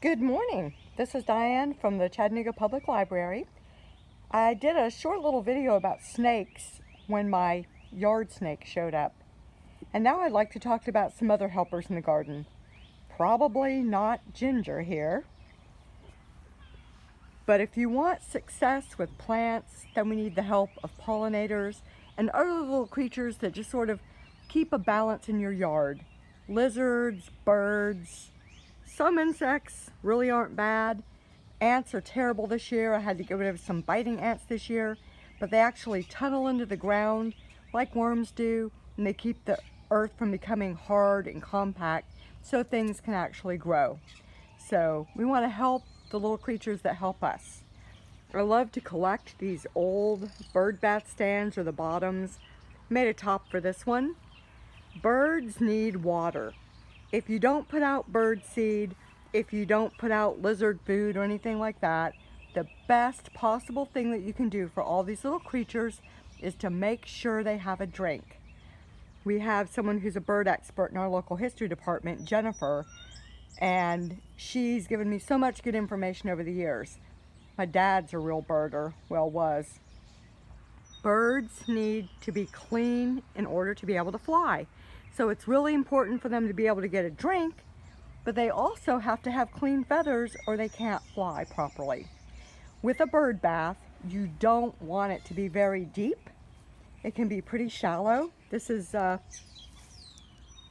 Good morning. This is Diane from the Chattanooga Public Library. I did a short little video about snakes when my yard snake showed up. And now I'd like to talk about some other helpers in the garden. Probably not ginger here. But if you want success with plants, then we need the help of pollinators and other little creatures that just sort of keep a balance in your yard. Lizards, birds, some insects really aren't bad. Ants are terrible this year. I had to get rid of some biting ants this year, but they actually tunnel into the ground like worms do, and they keep the earth from becoming hard and compact so things can actually grow. So we want to help the little creatures that help us. I love to collect these old bird bath stands or the bottoms. Made a top for this one. Birds need water. If you don't put out bird seed, if you don't put out lizard food or anything like that, the best possible thing that you can do for all these little creatures is to make sure they have a drink. We have someone who's a bird expert in our local history department, Jennifer, and she's given me so much good information over the years. My dad's a real birder, well, was. Birds need to be clean in order to be able to fly. So it's really important for them to be able to get a drink, but they also have to have clean feathers or they can't fly properly. With a bird bath, you don't want it to be very deep. It can be pretty shallow. This is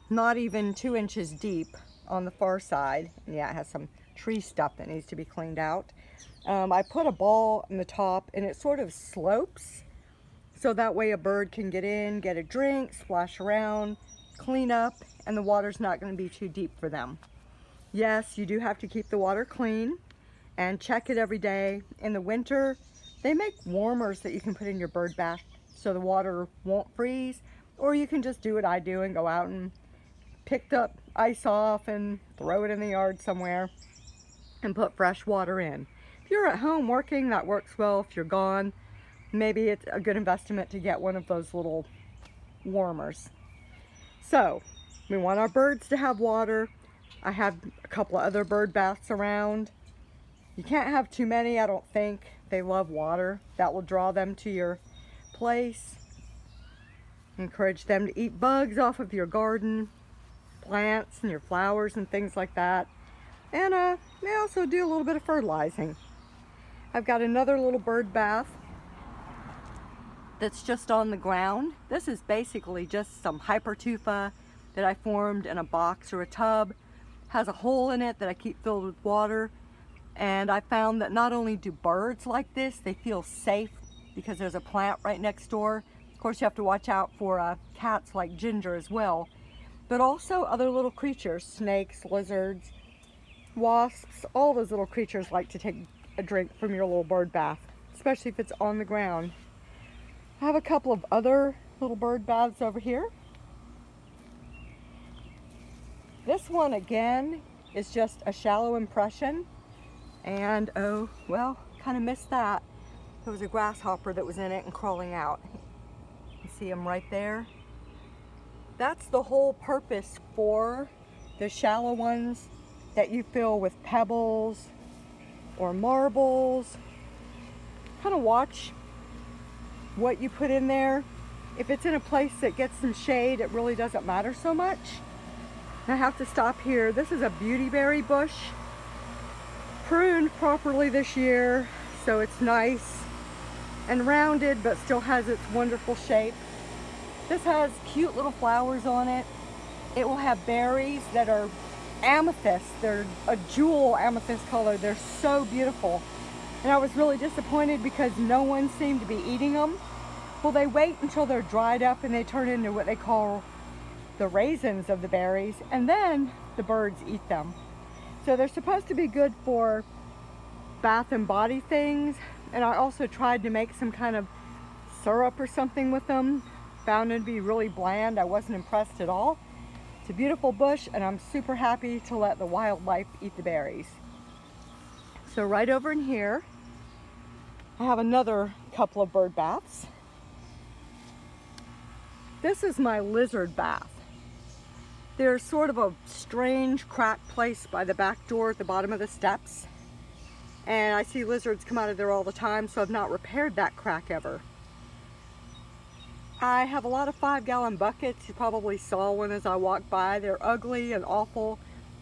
not even 2 inches deep on the far side. Yeah, it has some tree stuff that needs to be cleaned out. I put a ball in the top and it sort of slopes, so that way a bird can get in, get a drink, splash around, clean up, and the water's not going to be too deep for them. Yes, you do have to keep the water clean and check it every day. In the winter, they make warmers that you can put in your bird bath so the water won't freeze, or you can just do what I do and go out and pick the ice off and throw it in the yard somewhere and put fresh water in. If you're at home working, that works well. If you're gone, maybe it's a good investment to get one of those little warmers. So we want our birds to have water. I have a couple of other bird baths around. You can't have too many, I don't think. They love water. That will draw them to your place. Encourage them to eat bugs off of your garden, plants and your flowers and things like that. And they also do a little bit of fertilizing. I've got another little bird bath that's just on the ground. This is basically just some hypertufa that I formed in a box or a tub. Has a hole in it that I keep filled with water. And I found that not only do birds like this, they feel safe because there's a plant right next door. Of course, you have to watch out for cats like Ginger as well, but also other little creatures, snakes, lizards, wasps, all those little creatures like to take a drink from your little bird bath, especially if it's on the ground. I have a couple of other little bird baths over here. This one again is just a shallow impression, and oh well, kind of missed that. There was a grasshopper that was in it and crawling out. You see him right there? That's the whole purpose for the shallow ones that you fill with pebbles or marbles. Kind of watch what you put in there. If it's in a place that gets some shade, it really doesn't matter so much. I have to stop here. This is a beautyberry bush, pruned properly this year, so it's nice and rounded, but still has its wonderful shape. This has cute little flowers on it. It will have berries that are amethyst. They're a jewel amethyst color. They're so beautiful. And I was really disappointed because no one seemed to be eating them. Well, they wait until they're dried up and they turn into what they call the raisins of the berries, and then the birds eat them. So they're supposed to be good for bath and body things. And I also tried to make some kind of syrup or something with them. Found it to be really bland. I wasn't impressed at all. It's a beautiful bush, and I'm super happy to let the wildlife eat the berries. So right over in here, I have another couple of bird baths. This is my lizard bath. There's sort of a strange cracked place by the back door at the bottom of the steps. And I see lizards come out of there all the time, so I've not repaired that crack ever. I have a lot of 5-gallon buckets. You probably saw one as I walked by. They're ugly and awful,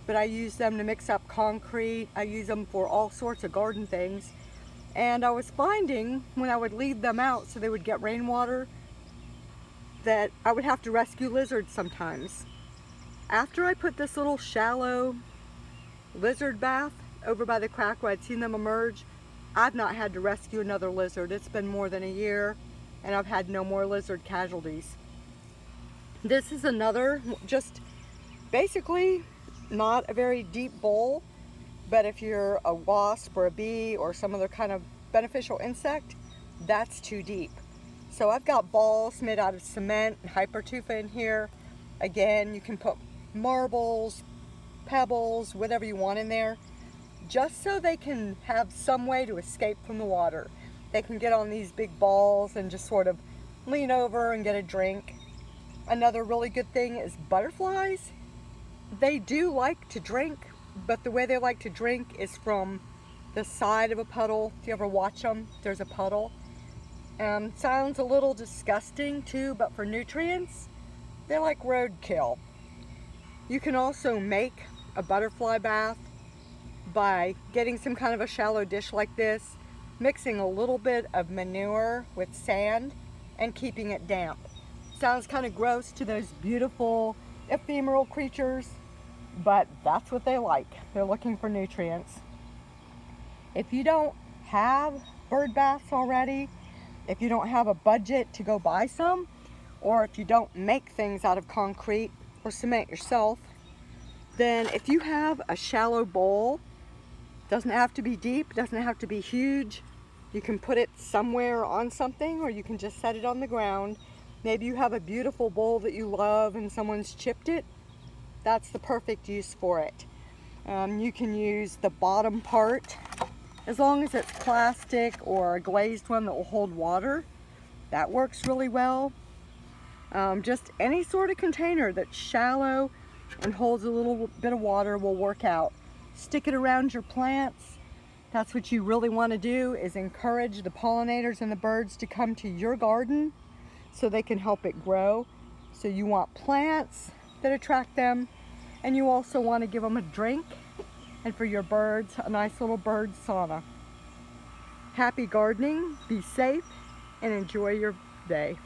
but I use them to mix up concrete. I use them for all sorts of garden things. And I was finding when I would leave them out so they would get rainwater, that I would have to rescue lizards sometimes. After I put this little shallow lizard bath over by the crack where I'd seen them emerge, I've not had to rescue another lizard. It's been more than a year and I've had no more lizard casualties. This is another, just basically not a very deep bowl, but if you're a wasp or a bee or some other kind of beneficial insect, that's too deep. So I've got balls made out of cement and hypertufa in here. Again, you can put marbles, pebbles, whatever you want in there, just so they can have some way to escape from the water. They can get on these big balls and just sort of lean over and get a drink. Another really good thing is butterflies. They do like to drink, but the way they like to drink is from the side of a puddle. If you ever watch them, there's a puddle. Sounds a little disgusting too, but for nutrients, they're like roadkill. You can also make a butterfly bath by getting some kind of a shallow dish like this, mixing a little bit of manure with sand and keeping it damp. Sounds kind of gross to those beautiful ephemeral creatures, but that's what they like. They're looking for nutrients. If you don't have bird baths already, if you don't have a budget to go buy some, or if you don't make things out of concrete or cement yourself, then if you have a shallow bowl, doesn't have to be deep, doesn't have to be huge, you can put it somewhere on something or you can just set it on the ground. Maybe you have a beautiful bowl that you love and someone's chipped it. That's the perfect use for it. You can use the bottom part, as long as it's plastic or a glazed one that will hold water. That works really well. Just any sort of container that's shallow and holds a little bit of water will work out. Stick it around your plants. That's what you really want to do, is encourage the pollinators and the birds to come to your garden so they can help it grow. So you want plants that attract them, and you also want to give them a drink, and for your birds, a nice little bird sauna. Happy gardening, be safe, and enjoy your day.